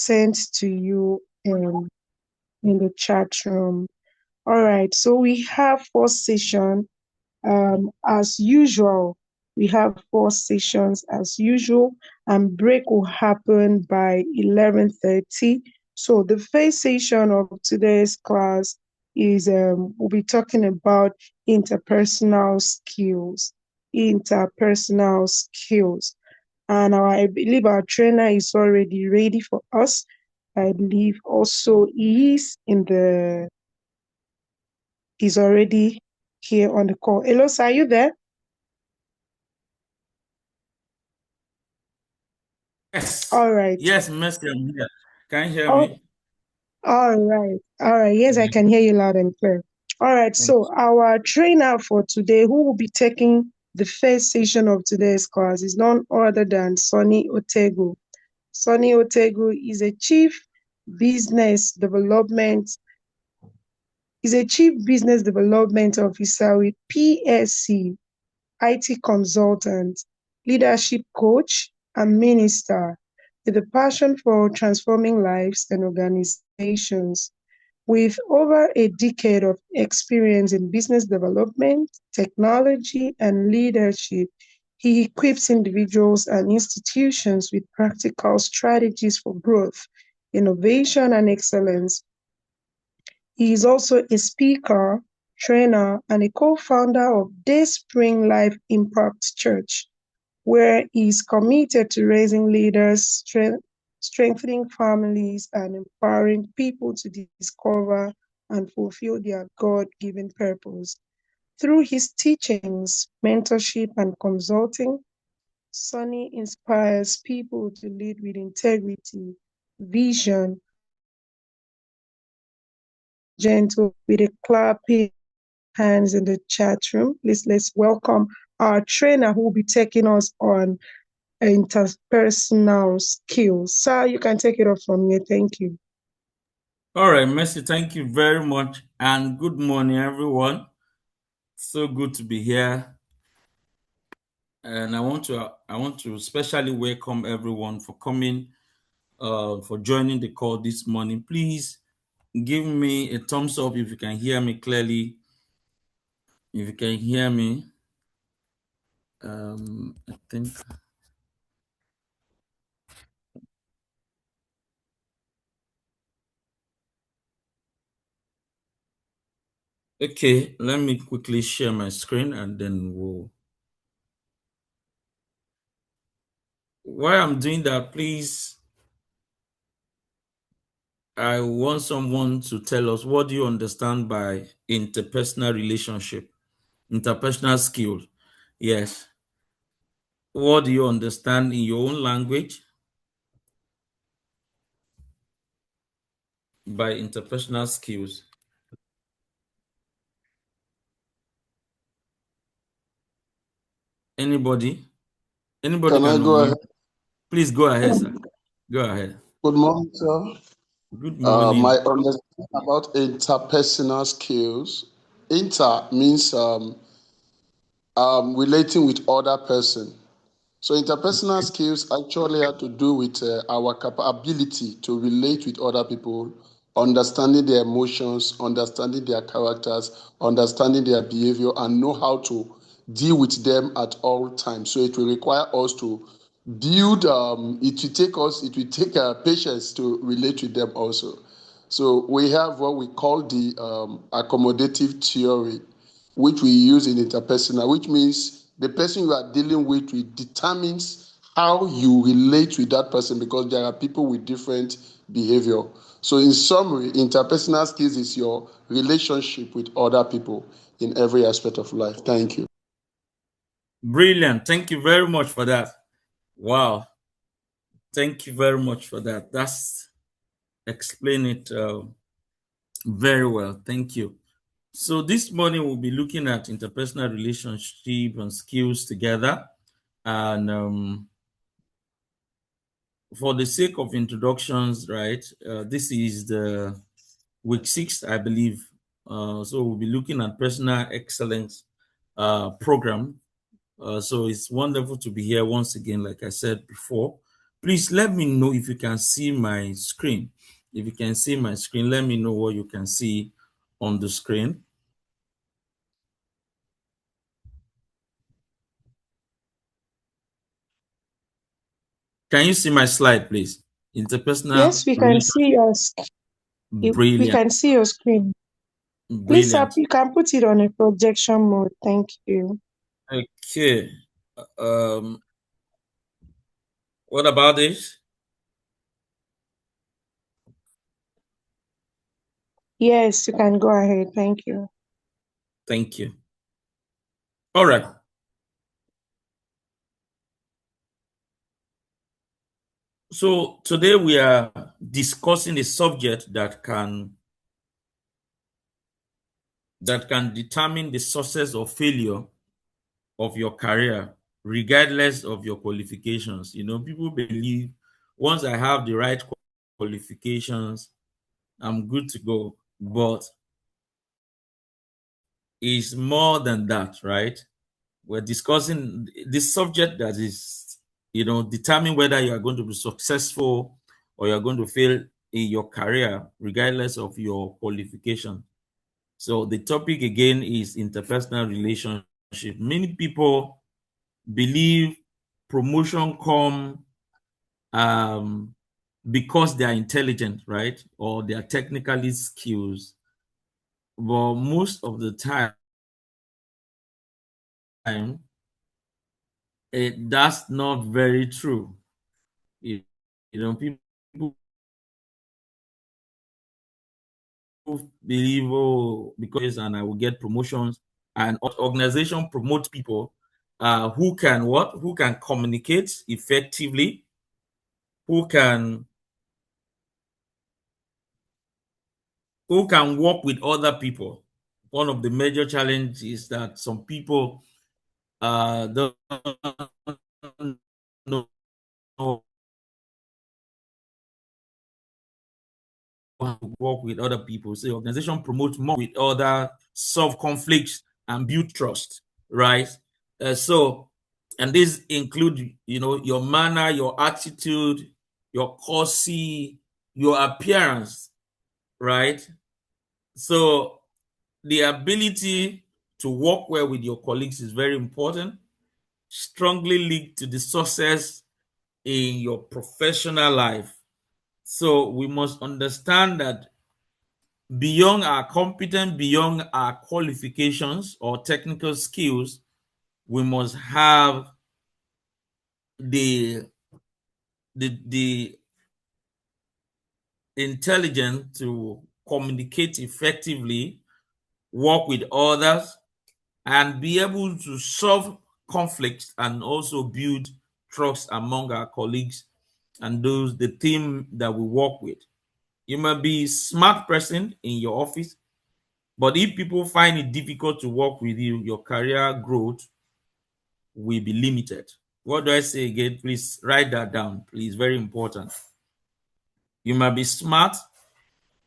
sent to you in the chat room. All right, so we have 4 sessions. As usual, we have 4 sessions as usual, and break will happen by 11:30. So the first session of today's class is we'll be talking about interpersonal skills. Interpersonal skills. And I believe our trainer is already ready for us. I believe also he's already here on the call. Hello, sir, are you there? Yes. All right. Yes, Mercy, I'm here. Can you hear Oh, me? all right. All right. Yes, I can hear you loud and clear. All right. Thank So our trainer for today, who will be taking the first session of today's class, is none other than Sunni Otegwu. Sunni Otegwu is a business development chief business development officer with PSC, IT consultant, leadership coach, and minister with a passion for transforming lives and organizations. With over a decade of experience in business development, technology, and leadership, he equips individuals and institutions with practical strategies for growth, innovation, and excellence. He is also a speaker, trainer, and a co-founder of Dayspring Life Impact Church, where he is committed to raising leaders, strengthening families, and empowering people to discover and fulfill their God-given purpose. Through his teachings, mentorship, and consulting, Sunny inspires people to lead with integrity, vision, gentle, with a clapping hands in the chat room. Please let's welcome our trainer who will be taking us on interpersonal skills. Sir, you can take it off from here. Thank you. All right, Mercy, thank you very much. And good morning, everyone. So good to be here. And I want to especially welcome everyone for coming, for joining the call this morning. Please give me a thumbs up if you can hear me clearly. If you can hear me, I think. Okay, let me quickly share my screen and then we'll. While I'm doing that, please, I want someone to tell us, what do you understand by interpersonal relationship, interpersonal skill? Yes. What do you understand in your own language by interpersonal skills? Anybody? Anybody Can I can go unmute. ahead? Please go ahead, sir. Go ahead. Good morning, sir. Good morning. My understanding about interpersonal skills. Inter means relating with other person. So interpersonal skills actually have to do with our capability to relate with other people, understanding their emotions, understanding their characters, understanding their behavior, and know how to deal with them at all times. So it will require us to build. It will take patience to relate with them also. So we have what we call the accommodative theory, which we use in interpersonal, which means the person you are dealing with determines how you relate with that person, because there are people with different behavior. So in summary, interpersonal skills is your relationship with other people in every aspect of life. Thank you. Brilliant. Thank you very much for that. Wow. Thank you very much for that. That's explain it very well. Thank you. So this morning we'll be looking at interpersonal relationship and skills together. And for the sake of introductions, right, this is the week 6, I believe. So we'll be looking at personal excellence program. So it's wonderful to be here once again, like I said before. Please let me know if you can see my screen. If you can see my screen, let me know what you can see on the screen. Can you see my slide, please? Interpersonal Yes, we can relationship. see we Brilliant. can see your screen. Please, sir, Brilliant. you can put it on a projection mode. Thank you. Okay. Um, what about this? Yes, you can go ahead. Thank you. Thank you. All right. So today we are discussing a subject that can determine the success or failure of your career, regardless of your qualifications. You know, people believe once I have the right qualifications, I'm good to go. But it's more than that, right? We're discussing this subject that is, determine whether you are going to be successful or you're going to fail in your career, regardless of your qualification. So the topic again is interpersonal relationship. Many people believe promotion come because they are intelligent, right? Or they are technically skills. But most of the time, that's not very true. You, people believe, oh, because and I will get promotions, and organization promote people who can what? Who can communicate effectively, who can work with other people. One of the major challenges is that some people don't know how to work with other people. So the organization promotes more with other, solve conflicts and build trust, right? And these include, your manner, your attitude, your courtesy, your appearance, right? So the ability to work well with your colleagues is very important, strongly linked to the success in your professional life. So we must understand that beyond our competence, beyond our qualifications or technical skills, we must have the the intelligence to communicate effectively, work with others, and be able to solve conflicts and also build trust among our colleagues and the team that we work with. You might be a smart person in your office, but if people find it difficult to work with you, your career growth will be limited. What do I say again? Please write that down. Please, very important. You might be smart,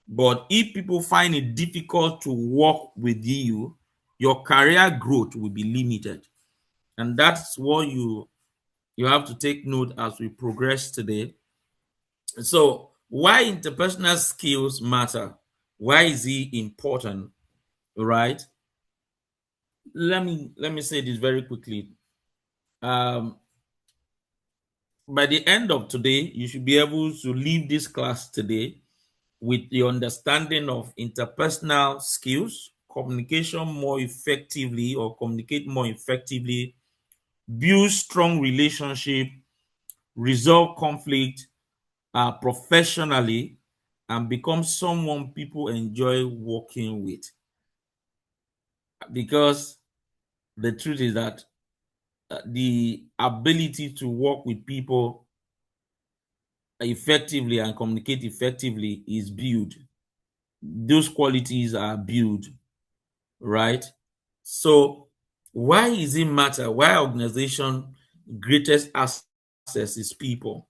but if people find it difficult to work with you, your career growth will be limited. And that's what you have to take note as we progress today. So, why interpersonal skills matter? Why is it important? Right? Let me say this very quickly. Um, by the end of today, you should be able to leave this class today with the understanding of interpersonal skills, communication more effectively or communicate more effectively, build strong relationship, resolve conflict professionally, and become someone people enjoy working with. Because the truth is that the ability to work with people effectively and communicate effectively is built. Those qualities are built, right? So why is it matter? Why organization greatest access is people,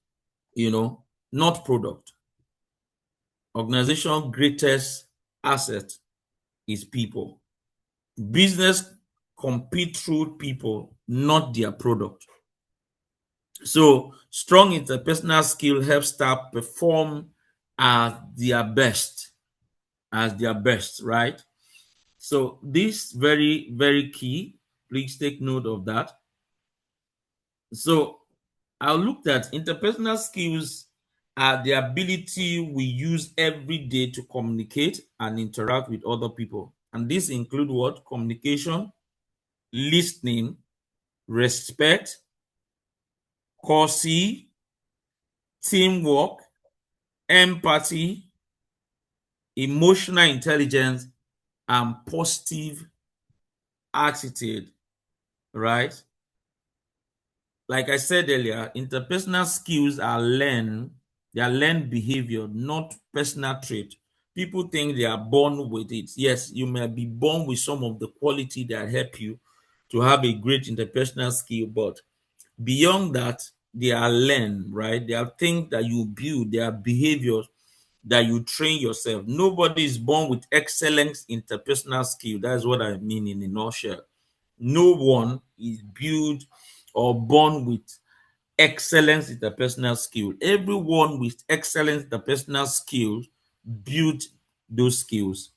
not product. Organization greatest asset is people. Business compete through people, not their product. So strong interpersonal skill helps staff perform at their best, right? So this very, very key. Please take note of that. So I looked at interpersonal skills are the ability we use every day to communicate and interact with other people. And this include what? Communication, listening, respect, courtesy, teamwork, empathy, emotional intelligence, and positive attitude, right? Like I said earlier, interpersonal skills are learned, they are learned behavior, not personal trait. People think they are born with it. Yes, you may be born with some of the quality that help you to have a great interpersonal skill, but beyond that, they are learned, right? They are things that you build, they are behaviors that you train yourself. Nobody is born with excellent interpersonal skill. That's what I mean in a nutshell. No one is built or born with excellence interpersonal skill. Everyone with excellent interpersonal skills build those skills.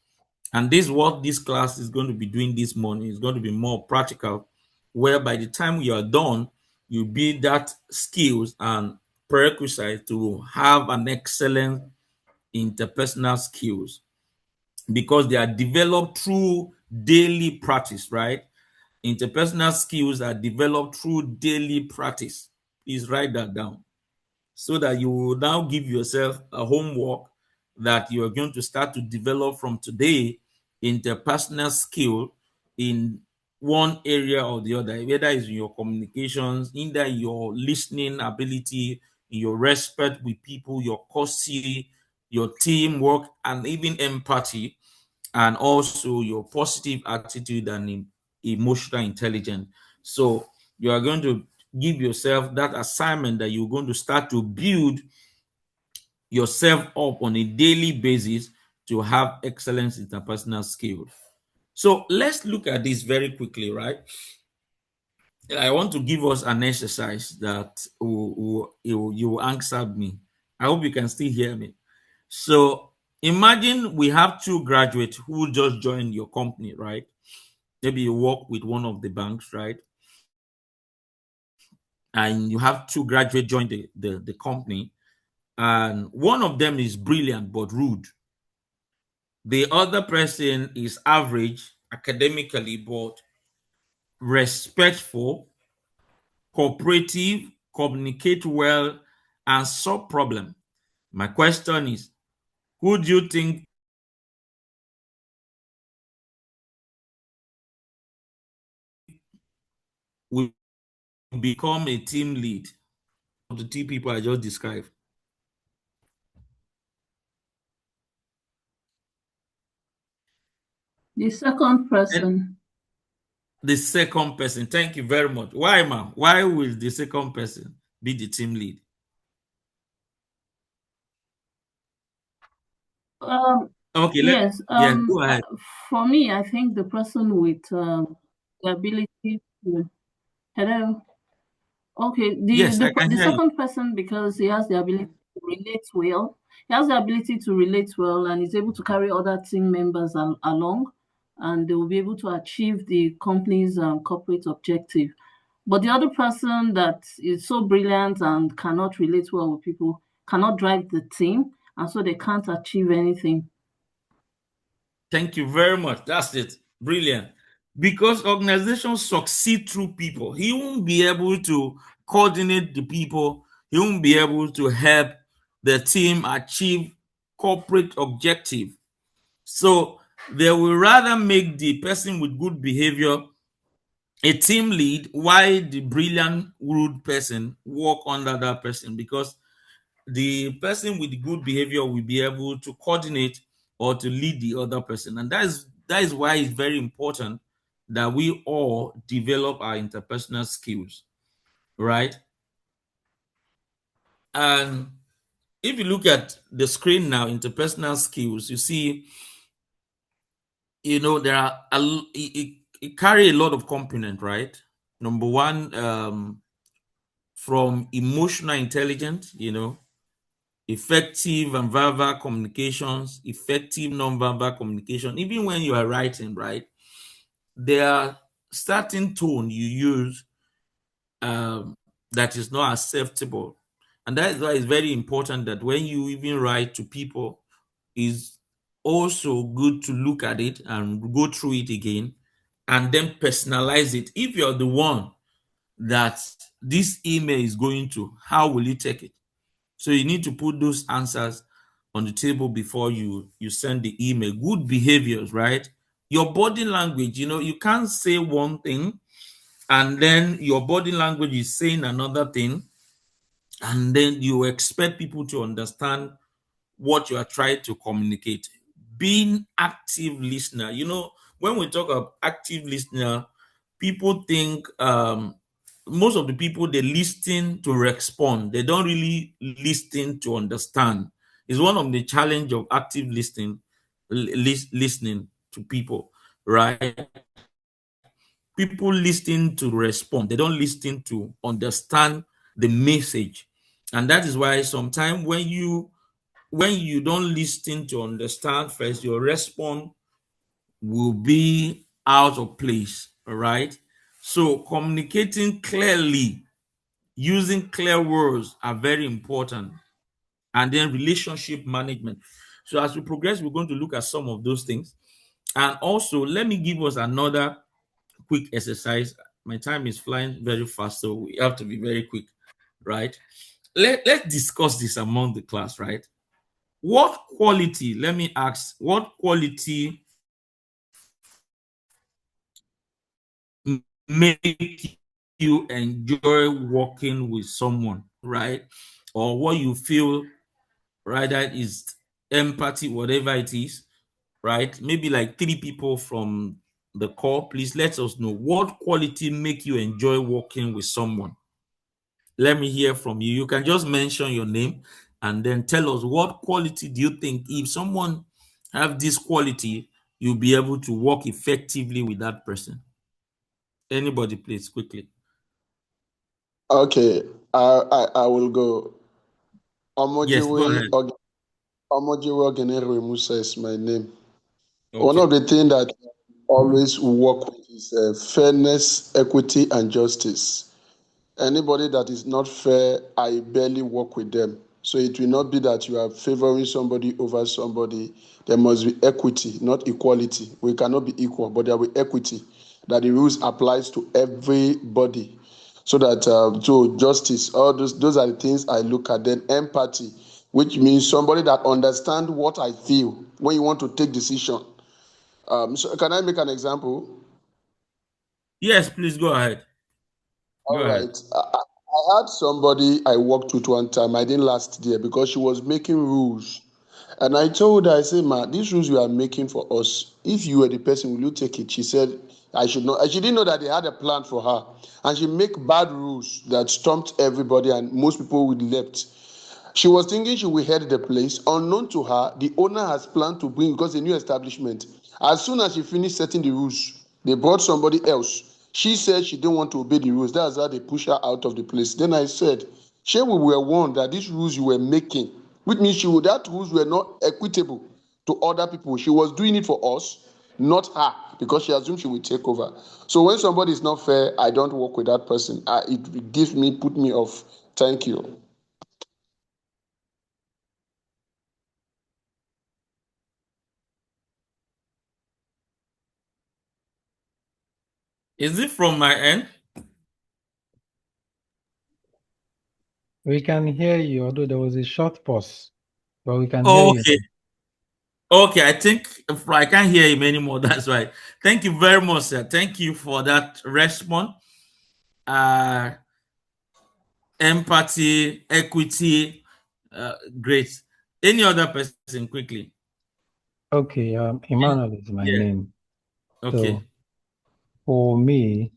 And this is what this class is going to be doing this morning. It's going to be more practical, where by the time you are done, you build that skills and prerequisite to have an excellent interpersonal skills, because they are developed through daily practice, right? Interpersonal skills are developed through daily practice. Please write that down so that you will now give yourself a homework that you are going to start to develop from today. Interpersonal skill in one area or the other, whether it's in your communications, either your listening ability, your respect with people, your courtesy, your teamwork, and even empathy, and also your positive attitude and emotional intelligence. So you are going to give yourself that assignment that you're going to start to build yourself up on a daily basis to have excellence interpersonal skills. So let's look at this very quickly, right? I want to give us an exercise that you answered me. I hope you can still hear me. So imagine we have two graduates who just joined your company, right? Maybe you work with one of the banks, right? And you have two graduates join the company, and one of them is brilliant but rude. The other person is average academically but respectful, cooperative, communicate well, and solve problem. My question is, who do you think will become a team lead of the two people I just described? The second person. The second person. Thank you very much. Why, ma'am? Why will the second person be the team lead? Okay, Yes. go ahead. For me, I think the person with the ability to. Hello. Okay. Yes, I can The hear you. second person, because he has the ability to relate well. He has the ability to relate well, and is able to carry other team members along, and they will be able to achieve the company's corporate objective. But the other person that is so brilliant and cannot relate well with people cannot drive the team, and so they can't achieve anything. Thank you very much. That's it. Brilliant. Because organizations succeed through people. He won't be able to coordinate the people. He won't be able to help the team achieve corporate objective. So they will rather make the person with good behavior a team lead, while the brilliant rude person work under that person, because the person with the good behavior will be able to coordinate or to lead the other person. And that is why it's very important that we all develop our interpersonal skills, right? And if you look at the screen now, interpersonal skills, you see, there are it carry a lot of component, right? Number one, from emotional intelligence, effective and verbal communications, effective non-verbal communication. Even when you are writing, right, there are certain tone you use that is not acceptable. And that is why it's very important that when you even write to people, is also good to look at it and go through it again and then personalize it. If you're the one that this email is going to, how will you take it? So you need to put those answers on the table before you send the email. Good behaviors, right? Your body language, you can't say one thing and then your body language is saying another thing, and then you expect people to understand what you are trying to communicate. Being active listener, when we talk of active listener, people think most of the people, they listen to respond. They don't really listen to understand. It's one of the challenge of active listening to people, right? People listen to respond. They don't listen to understand the message. And that is why sometimes when you don't listen to understand first, your response will be out of place. All right. So communicating clearly, using clear words are very important. And then relationship management. So as we progress, we're going to look at some of those things. And also, let me give us another quick exercise. My time is flying very fast, so we have to be very quick, right? Let's discuss this among the class, right? What quality, let me ask, what quality make you enjoy working with someone, right? Or what you feel, right, that is empathy, whatever it is, right? Maybe like 3 people from the call. Please let us know what quality make you enjoy working with someone. Let me hear from you. You can just mention your name and then tell us what quality do you think, if someone have this quality, you'll be able to work effectively with that person. Anybody, please, quickly. Okay, I will go. Yes, go ahead. Omojiwe Ogenere Musa is my name. One Okay. of the things that I always work with is fairness, equity, and justice. Anybody that is not fair, I barely work with them. So it will not be that you are favoring somebody over somebody. There must be equity, not equality. We cannot be equal, but there will be equity, that the rules applies to everybody. So that so justice, all those are the things I look at. Then empathy, which means somebody that understands what I feel when you want to take decision. So can I make an example? Yes, please go ahead. Go All ahead. right. I had somebody I worked with one time. I didn't last there because she was making rules. And I told her, I said, Ma, these rules you are making for us, if you were the person, will you take it? She said, I should not. And she didn't know that they had a plan for her. And she make bad rules that stumped everybody and most people would left. She was thinking she will head the place. Unknown to her, the owner has planned to bring, because a new establishment. As soon as she finished setting the rules, they brought somebody else. She said she didn't want to obey the rules. That's how they push her out of the place. Then I said, she we were warned that these rules you were making, which means that rules were not equitable to other people. She was doing it for us, not her, because she assumed she would take over. So when somebody is not fair, I don't work with that person. It put me off. Thank you. Is it from my end? We can hear you, although there was a short pause, but we can hear you. Okay. Okay, I think I can't hear him anymore. That's right. Thank you very much, sir. Thank you for that response. Empathy, equity, great. Any other person, quickly? Okay, Emmanuel is my Yeah. name. Okay. So for me,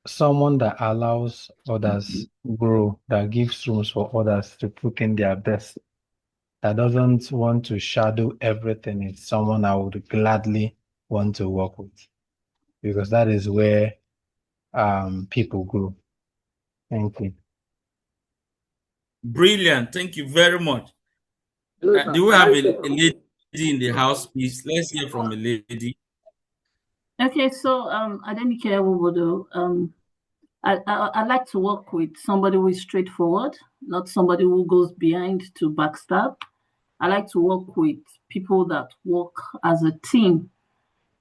someone that allows others grow, that gives rooms for others to put in their best, that doesn't want to shadow everything, is someone I would gladly want to work with, because that is where people grow. Thank you. Brilliant. Thank you very much. Do we have a lady in the house, please? Let's hear from a lady. Okay, so Adenike Wobodo, I like to work with somebody who is straightforward, not somebody who goes behind to backstab. I like to work with people that work as a team.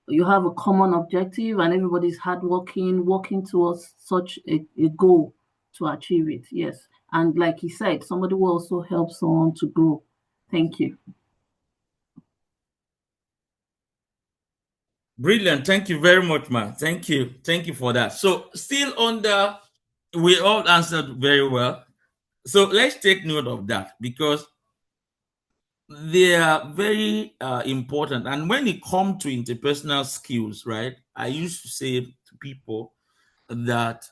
You have a common objective and everybody's hardworking, working towards such a goal to achieve it. Yes. And like he said, somebody will also help someone to grow. Thank you. Brilliant. Thank you very much, man. Thank you. Thank you for that. So, still we all answered very well. So, let's take note of that because they are very important. And when it comes to interpersonal skills, right, I used to say to people that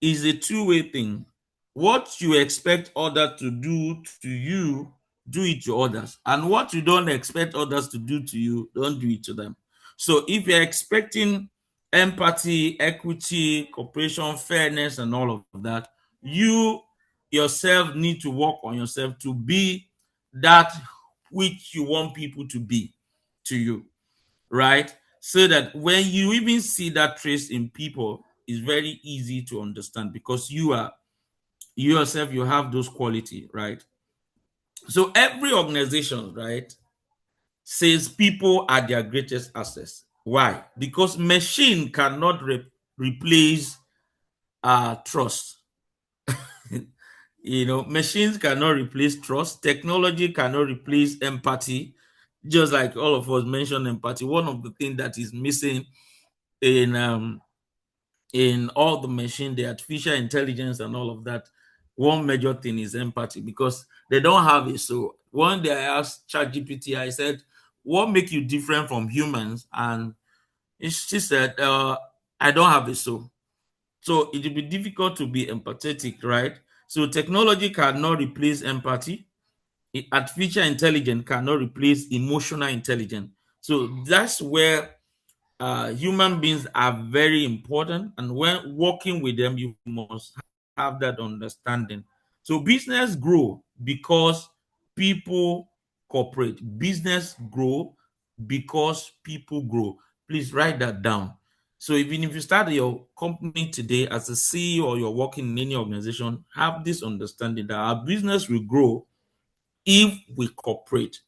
is a two-way thing. What you expect others to do to you, do it to others. And what you don't expect others to do to you, don't do it to them. So if you're expecting empathy, equity, cooperation, fairness, and all of that, you yourself need to work on yourself to be that which you want people to be to you, right? So that when you even see that trace in people, it's very easy to understand because you yourself, you have those quality, right? So every organization, right, says people are their greatest assets. Why? Because machine cannot replace trust. Machines cannot replace trust. Technology cannot replace empathy. Just like all of us mentioned empathy, one of the things that is missing in all the machine, the artificial intelligence and all of that, one major thing is empathy because they don't have it. So one day I asked ChatGPT, I said, what make you different from humans? And she said, I don't have a soul. So it will be difficult to be empathetic, right? So technology cannot replace empathy. Artificial intelligence cannot replace emotional intelligence. So that's where human beings are very important, and when working with them, you must have that understanding. So business grow because people cooperate. Business grow because people grow. Please write that down. So even if you start your company today as a CEO or you're working in any organization, have this understanding that our business will grow if we cooperate,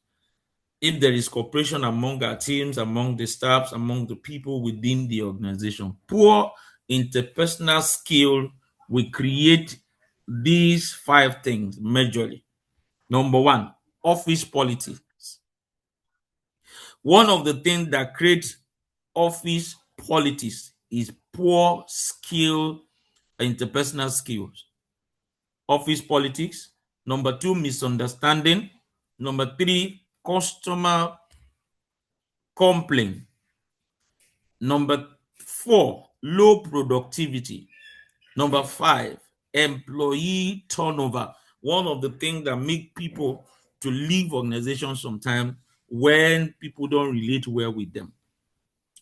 if there is cooperation among our teams, among the staffs, among the people within the organization. Poor interpersonal skill will create these five things majorly. Number one, office politics. One of the things that creates office politics is poor skill, interpersonal skills. Office politics. Number two, misunderstanding. Number three, customer complaint. Number four, low productivity. Number five, employee turnover. One of the things that make people to leave organizations sometimes when people don't relate well with them.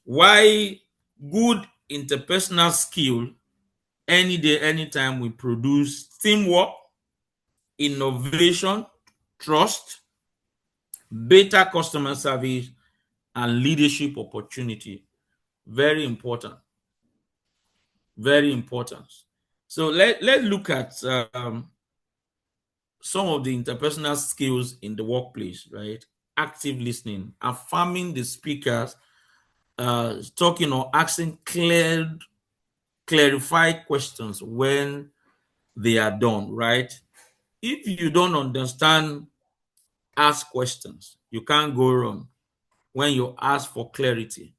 Why good interpersonal skill any day, anytime we produce teamwork, innovation, trust, better customer service, and leadership opportunity. Very important. Very important. So let's look at some of the interpersonal skills in the workplace, right? Active listening, affirming the speakers, talking or asking clarified questions when they are done, right? If you don't understand, ask questions. You can't go wrong when you ask for clarity.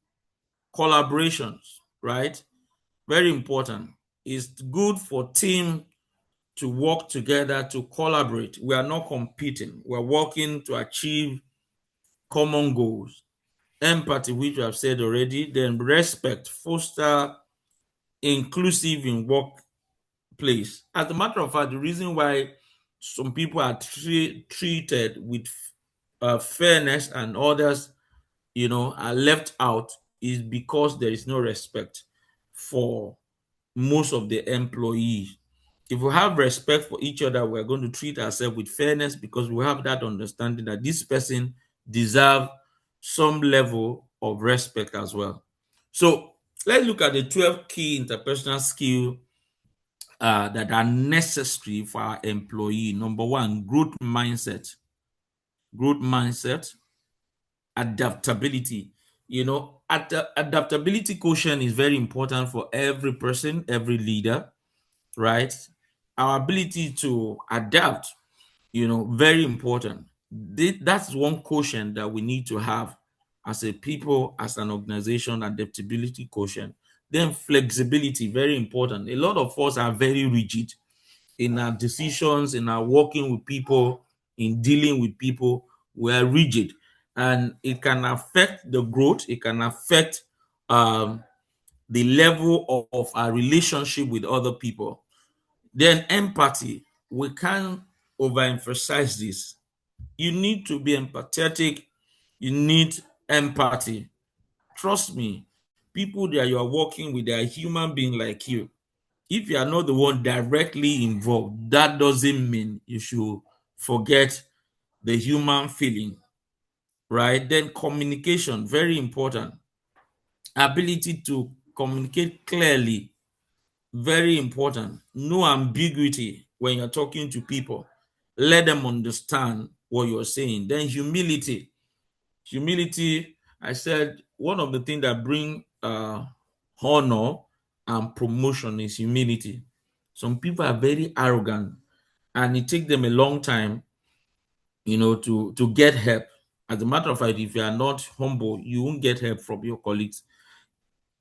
Collaborations, right? Very important. It's good for team to work together, to collaborate. We are not competing. We're working to achieve common goals. Empathy, which we have said already. Then respect, foster inclusive in workplace. As a matter of fact, the reason why some people are treated with fairness and others, are left out is because there is no respect for most of the employees. If we have respect for each other, we're going to treat ourselves with fairness because we have that understanding that this person deserves some level of respect as well. So let's look at the 12 key interpersonal skills that are necessary for our employee. Number one, growth mindset. Growth mindset, adaptability. Adaptability quotient is very important for every person, every leader, right? Our ability to adapt, very important. That's one quotient that we need to have as a people, as an organization. Adaptability quotient. Then flexibility, very important. A lot of us are very rigid in our decisions, in our working with people, in dealing with people. We are rigid, and it can affect the growth. It can affect the level of our relationship with other people. Then empathy. We can't overemphasize this. You need to be empathetic. You need empathy. Trust me, people that you are working with, they are human beings like you. If you are not the one directly involved, that doesn't mean you should forget the human feeling, right? Then communication, very important. Ability to communicate clearly, very important. No ambiguity when you're talking to people. Let them understand what you're saying. Then humility. Humility, I said, one of the things that bring honor and promotion is humility. Some people are very arrogant, and it takes them a long time, to get help. As a matter of fact, if you are not humble, you won't get help from your colleagues.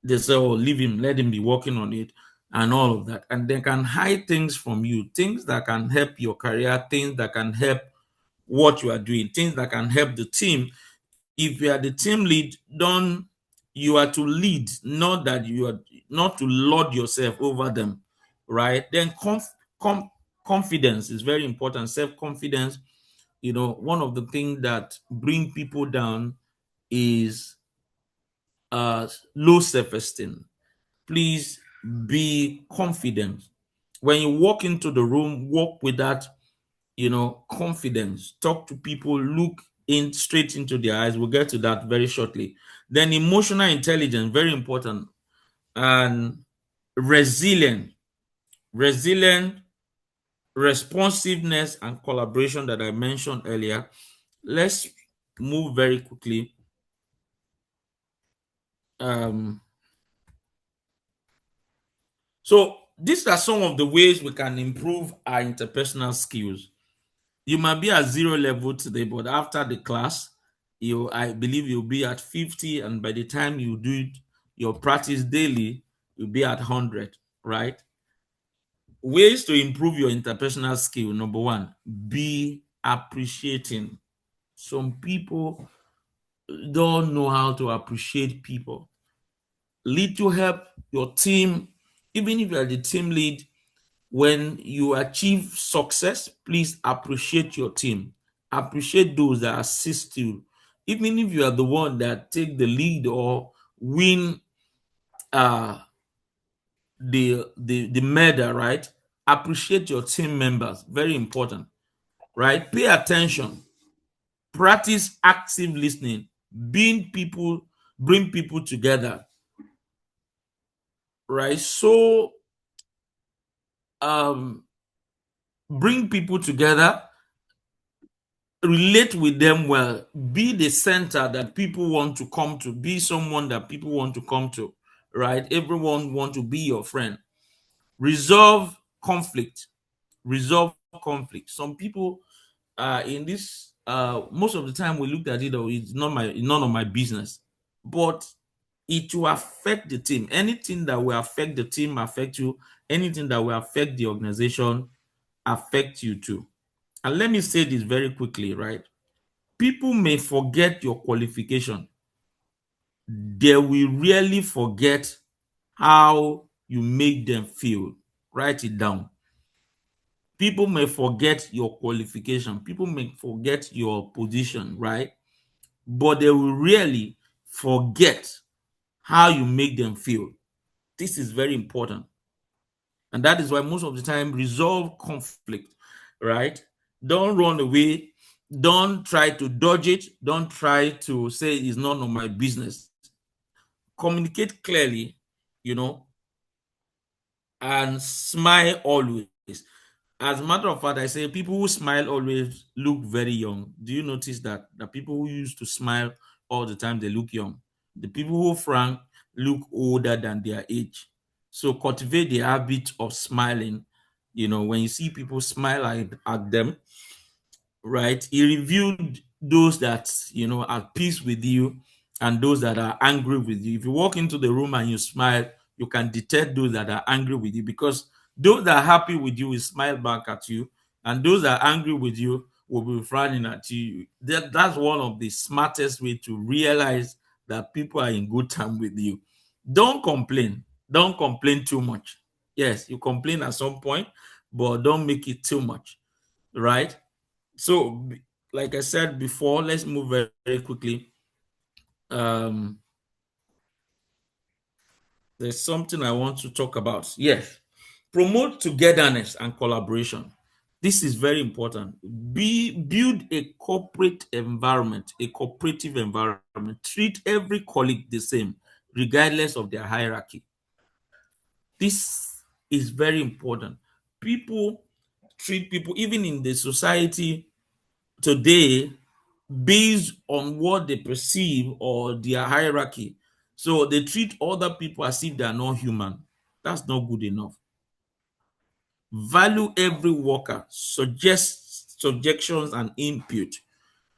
They say, "Oh, leave him, let him be working on it," and all of that. And they can hide things from you, things that can help your career, things that can help what you are doing, things that can help the team. If you are the team lead, don't you are to lead, not that you are not to lord yourself over them, right? Then confidence is very important. Self-confidence, one of the things that bring people down is low self-esteem. Please be confident. When you walk into the room, walk with that confidence. Talk to people, look in straight into their eyes. We'll get to that very shortly. Then emotional intelligence, very important. And resilient, responsiveness, and collaboration that I mentioned earlier. Let's move very quickly. So these are some of the ways we can improve our interpersonal skills. You might be at 0 level today, but after the class, I believe you'll be at 50, and by the time you do it, your practice daily, you'll be at 100, right? Ways to improve your interpersonal skill. Number one, be appreciating. Some people don't know how to appreciate people. Lead to help your team, even if you are the team lead. When you achieve success, please appreciate your team. Appreciate those that assist you. Even if you are the one that take the lead or win the medal, right? Appreciate your team members. Very important, right? Pay attention. Practice active listening. Bring people together, right? So bring people together, relate with them well, be the center that people want to come to, be someone that people want to come to, right? Everyone want to be your friend. Resolve conflict. Some people in this most of the time we looked at it, oh, it's none of my business, but it will affect the team. Anything that will affect the team affect you. Anything that will affect the organization affect you too. And let me say this very quickly, right? People may forget your qualification. They will really forget how you make them feel. Write it down. People may forget your qualification. People may forget your position, right? But they will really forget how you make them feel. This is very important. And that is why most of the time resolve conflict, right? Don't run away. Don't try to dodge it. Don't try to say it's none of my business. Communicate clearly, you know, and smile always. As a matter of fact, I say people who smile always look very young. Do you notice that? The people who used to smile all the time, they look young. The people who frown look older than their age. So cultivate the habit of smiling. You know, when you see people smile at them, right? He revealed those that, you know, are at peace with you and those that are angry with you. If you walk into the room and you smile, you can detect those that are angry with you, because those that are happy with you will smile back at you, and those that are angry with you will be frowning at you. That's one of the smartest way to realize that people are in good time with you. Don't complain. Don't complain too much. Yes, you complain at some point, but don't make it too much, right? So, like I said before, let's move very, very quickly. Um, there's something I want to talk about. Yes, promote togetherness and collaboration. This is very important. Build a corporate environment, a cooperative environment. Treat every colleague the same, regardless of their hierarchy. This is very important. People treat people, even in the society today, based on what they perceive or their hierarchy. So they treat other people as if they are not human. That's not good enough. Value every worker, suggest suggestions and input.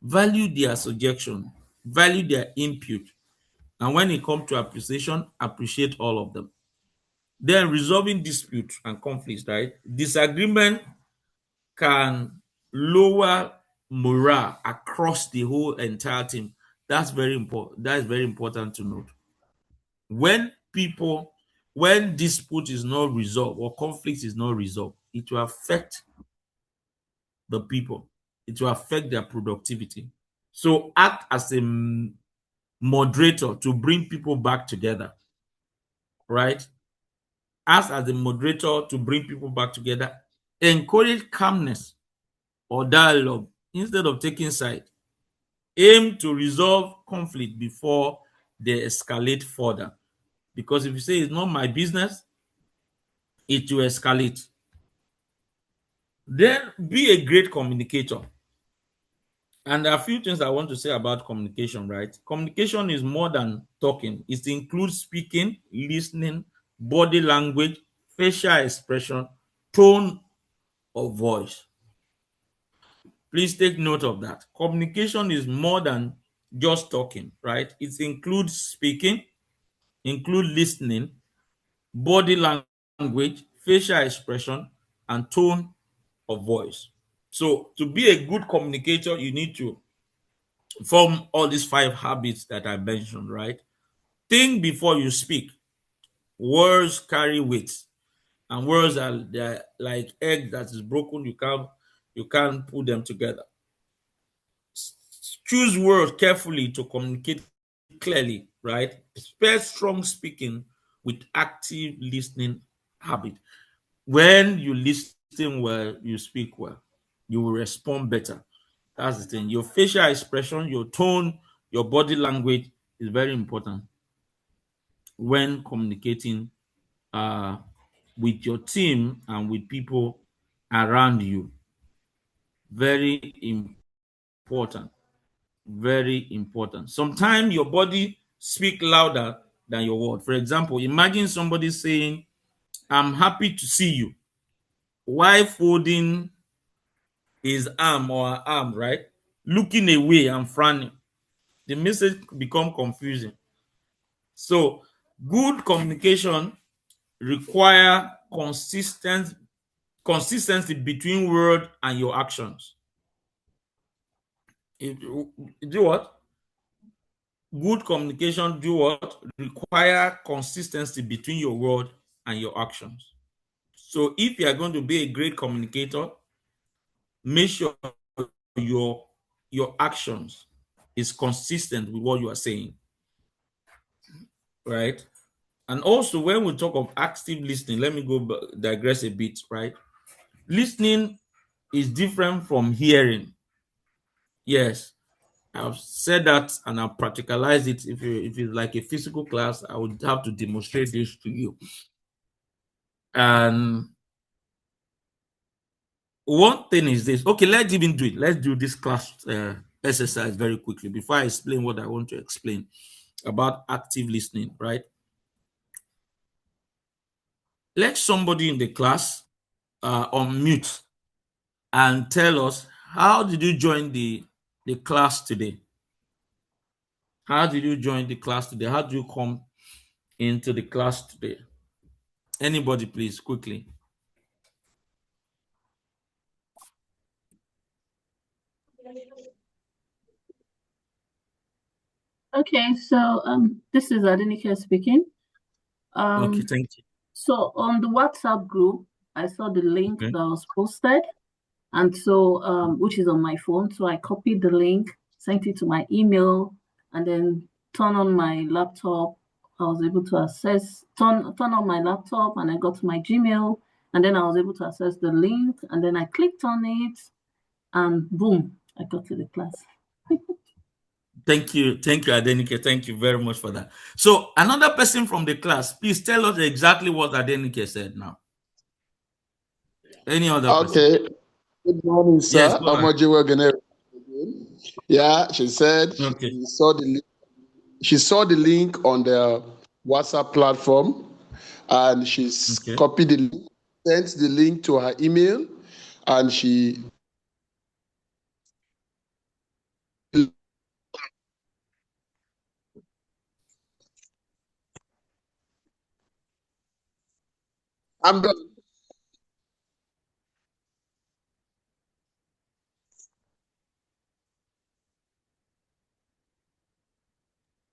Value their suggestion, value their input. And when it comes to appreciation, appreciate all of them. Then resolving disputes and conflicts, right? Disagreement can lower morale across the whole entire team. That's very important. That is very important to note. When people, when dispute is not resolved or conflict is not resolved, it will affect the people. It will affect their productivity. So act as a moderator to bring people back together, right? Act as a moderator to bring people back together. Encourage calmness or dialogue instead of taking side. Aim to resolve conflict before they escalate further. Because if you say it's not my business, it will escalate. Then be a great communicator. And there are a few things I want to say about communication, right? Communication is more than talking. It includes speaking, listening, body language, facial expression, tone of voice. Please take note of that. Communication is more than just talking, right? It includes speaking, include listening, body language, facial expression, and tone of voice. So to be a good communicator, you need to form all these 5 habits that I mentioned, right? Think before you speak. Words carry weight, and words are they're like egg that is broken. You can't put them together. Choose words carefully to communicate clearly, right? Pair strong speaking with active listening habit. When you listen well, you speak well. You will respond better. That's the thing. Your facial expression, your tone, your body language is very important when communicating uh, with your team and with people around you. Very important. Very important. Sometimes your body speak louder than your word. For example, imagine somebody saying, "I'm happy to see you," while folding his arm or her arm, right? Looking away and frowning. The message become confusing. So good communication require consistency between word and your actions. It do what? Good communication do what? Require consistency between your word and your actions. So if you are going to be a great communicator, make sure your your actions is consistent with what you are saying, right? And also, when we talk of active listening, let me digress a bit, right? Listening is different from hearing. Yes, I've said that and I've practicalized it. If it's like a physical class, I would have to demonstrate this to you. And one thing is this. Okay, let's even do it. Let's do this class exercise very quickly before I explain what I want to explain about active listening, right? Let somebody in the class unmute and tell us, how did you join the class today? How did you join the class today? How do you come into the class today? Anybody, please, quickly. Okay, so this is Adenike speaking. Okay, thank you. So on the WhatsApp group, I saw the link that was posted, and so which is on my phone. So I copied the link, sent it to my email, and then turn on my laptop. I was able to turn on my laptop, and I got to my Gmail, and then I was able to access the link, and then I clicked on it, and boom, I got to the class. Thank you, Adenike. Thank you very much for that. So another person from the class, please tell us exactly what Adenike said now. Any other person? Okay. Good morning, sir. Yes, go ahead. Yeah, she said Okay. she saw the link on the WhatsApp platform, and she copied the link, sent the link to her email, and she I'm done.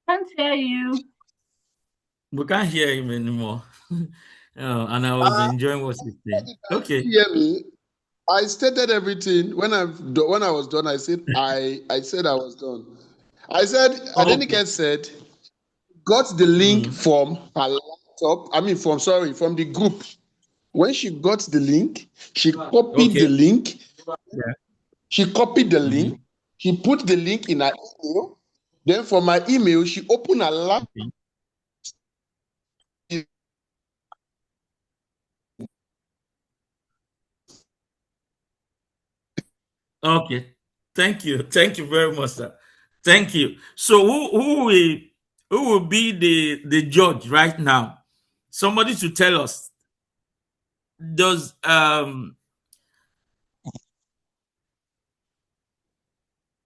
Can't hear you. We can't hear him anymore. And I was enjoying what he said. Okay. Hear me? I stated everything. When I was done, I said I said I was done. I said Okay. Adenike said got the link from her laptop. From the group. When she got the link, she copied the link. Yeah. She copied the link. She put the link in her email. Then from my email, she opened her laptop. Okay. Thank you. Thank you very much, sir. Thank you. So who will be the judge right now? Somebody to tell us. Does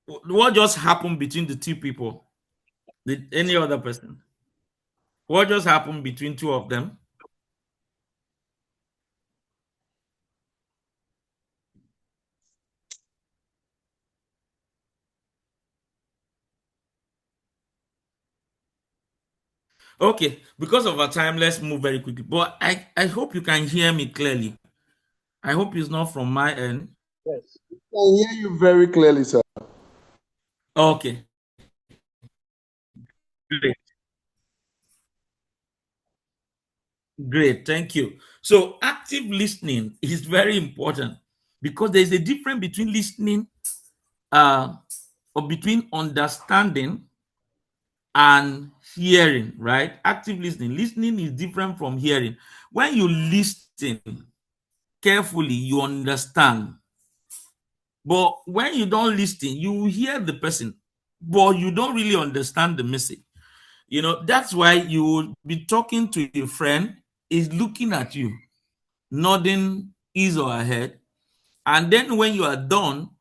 what just happened between the two people? Did any other person? What just happened between two of them? Okay, because of our time, let's move very quickly. But I hope you can hear me clearly. I hope it's not from my end. Yes, I can hear you very clearly, sir. Okay. Great. Great. Thank you. So active listening is very important because there's a difference between listening or between understanding and hearing, right? Active listening. Listening is different from hearing. When you listen carefully, you understand. But when you don't listen, you hear the person, but you don't really understand the message. That's why you will be talking to a friend, is looking at you, nodding his or her head. And then when you are done,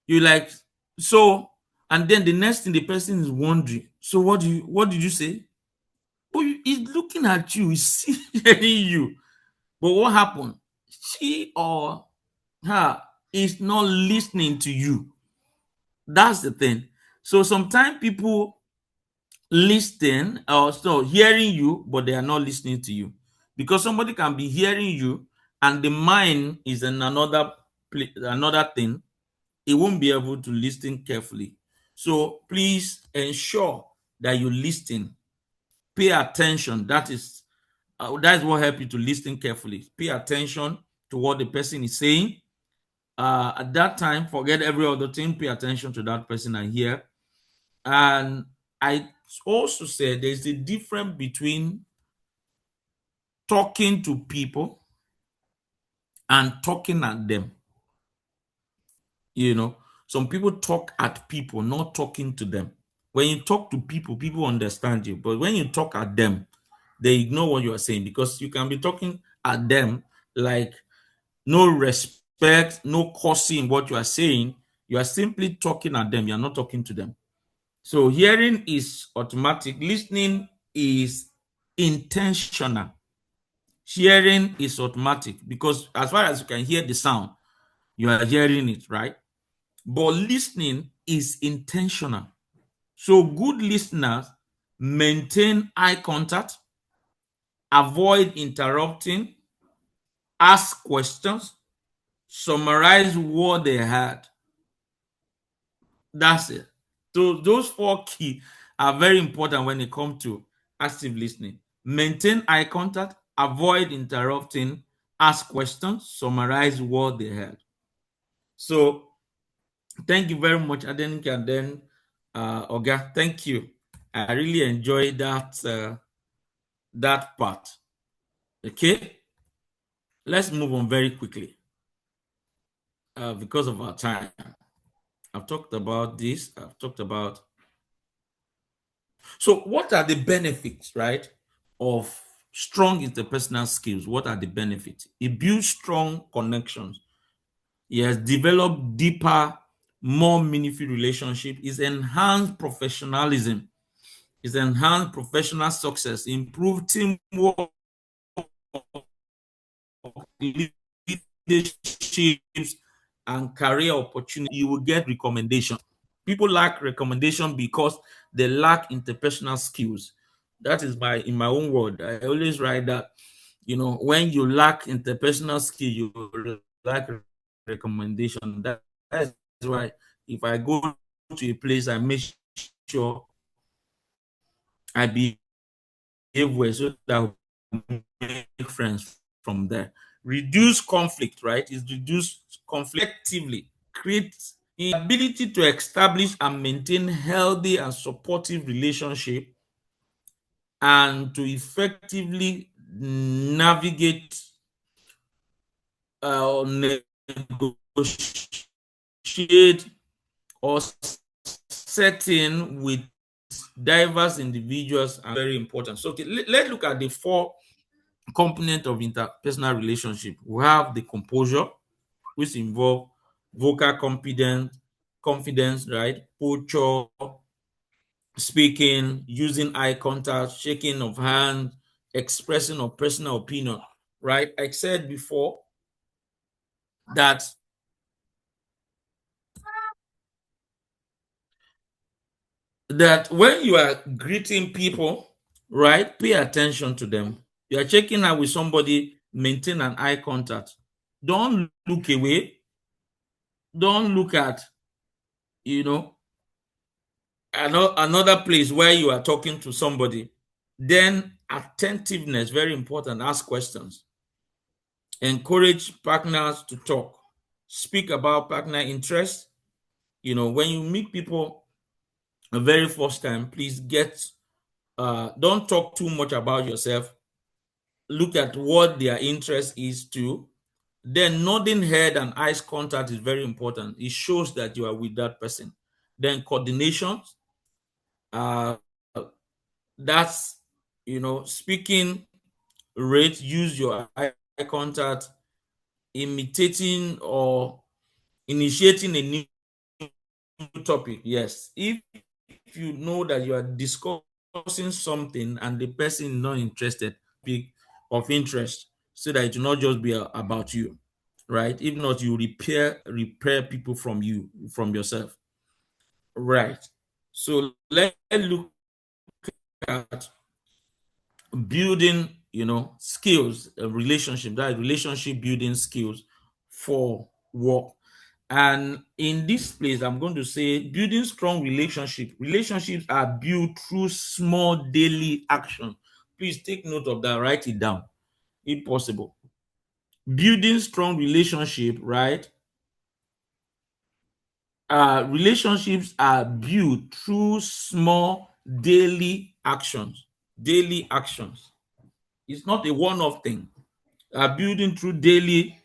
you're like, so, and then the next thing the person is wondering, so what did you say? Oh, he's looking at you, he's hearing you. But what happened? She or her is not listening to you. That's the thing. So sometimes people listen or so hearing you, but they are not listening to you. Because somebody can be hearing you and the mind is in another thing, it won't be able to listen carefully. So please ensure that you listen, pay attention. That is That's what helps you to listen carefully. Pay attention to what the person is saying. At that time, forget every other thing. Pay attention to that person and hear. And I also said there's a difference between talking to people and talking at them. Some people talk at people, not talking to them. When you talk to people, people understand you. But when you talk at them, they ignore what you are saying, because you can be talking at them like no respect, no cursing what you are saying. You are simply talking at them. You are not talking to them. So hearing is automatic. Listening is intentional. Hearing is automatic because as far as you can hear the sound, you are hearing it, right? But listening is intentional. So good listeners maintain eye contact, avoid interrupting, ask questions, summarize what they heard. That's it. So those four key are very important when it comes to active listening. Maintain eye contact, avoid interrupting, ask questions, summarize what they heard. So thank you very much, Adenike, and then Oga. Thank you. I really enjoyed that part. Okay, let's move on very quickly because of our time. I've talked about this. I've talked about. So, what are the benefits, right, of strong interpersonal skills? What are the benefits? It builds strong connections. It has developed deeper, more meaningful relationships. It's enhanced professionalism. It's enhanced professional success. Improved teamwork, leaderships, and career opportunity. You will get recommendation. People lack recommendation because they lack interpersonal skills. That is in my own word. I always write that, when you lack interpersonal skill, you lack recommendation. That is why if I go to a place, I make sure I behave well so that I make friends from there. Reduce conflict, right? Is reduce conflictively, create the ability to establish and maintain healthy and supportive relationship, and to effectively navigate or negotiate or setting with diverse individuals are very important. So let's look at the four components of interpersonal relationship. We have the composure, which involve vocal confidence, right? Posture, speaking, using eye contact, shaking of hands, expressing of personal opinion, right? I said before that when you are greeting people, right, pay attention to them. You are checking out with somebody, maintain an eye contact. Don't look away. Don't look at, another place where you are talking to somebody. Then attentiveness, very important. Ask questions. Encourage partners to talk. Speak about partner interests. When you meet people the very first time, please don't talk too much about yourself. Look at what their interest is too. Then nodding head and eyes contact is very important. It shows that you are with that person. Then coordination. That's speaking rate. Use your eye contact. Imitating or initiating a new topic. Yes, if you know that you are discussing something and the person is not interested, speak of interest, so that it will not just be about you, right? If not, you repair people from yourself, right? So let's look at building skills, a relationship, that relationship building skills for work. And in this place, I'm going to say building strong relationships are built through small daily action. Please take note of that. Write it down if possible. Building strong relationship, right? Relationships are built through small daily actions. Daily actions. It's not a one-off thing. Building through daily